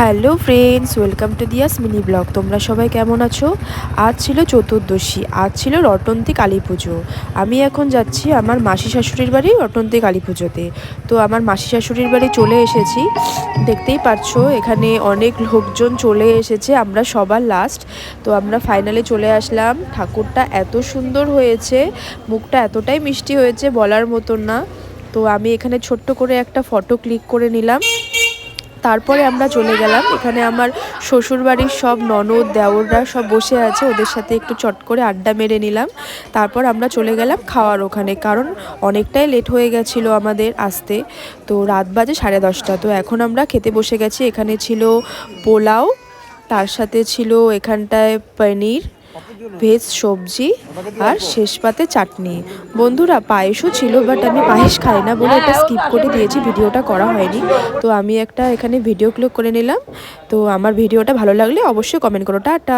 Hello friends, welcome to Diya's mini blog. তোমরা সবাই কেমন আছো? আজ ছিল চতুর্দশী, আজ ছিল রটন্তী কালী পুজো। আমি এখন যাচ্ছি আমার মাসি শাশুড়ির বাড়ি রটন্তী কালী পুজোতে। তো আমার মাসি শাশুড়ির বাড়ি চলে এসেছি। দেখতেই পাচ্ছো এখানে অনেক লোকজন চলে এসেছে, আমরা সবার লাস্ট। তো আমরা ফাইনালি চলে আসলাম। ঠাকুরটা এত সুন্দর হয়েছে, মুখটা এতটাই মিষ্টি হয়েছে বলার মতন না। তো আমি এখানে ছোট্ট করে একটা ফটো ক্লিক করে নিলাম। তারপরে আমরা চলে গেলাম, এখানে আমার শ্বশুরবাড়ির সব ননদ দেওররা সব বসে আছে, ওদের সাথে একটু চট করে আড্ডা মেরে নিলাম। তারপর আমরা চলে গেলাম খাওয়ার ওখানে, কারণ অনেকটাই লেট হয়ে গেছিলো আমাদের আসতে। তো রাত বাজে 10:30। তো এখন আমরা খেতে বসে গেছি। এখানে ছিল পোলাও, তার সাথে ছিল এখানটায় পনির, ভেজ সবজি, আর শেষ পাতে চাটনি। বন্ধুরা পায়েসও ছিল, বাট আমি পায়েস খাই না বলে এটা স্কিপ করে দিয়েছি, ভিডিওটা করা হয়নি। তো আমি একটা এখানে ভিডিও ক্লিক করে নিলাম। তো আমার ভিডিওটা ভালো লাগলে অবশ্যই কমেন্ট করো। টাটা।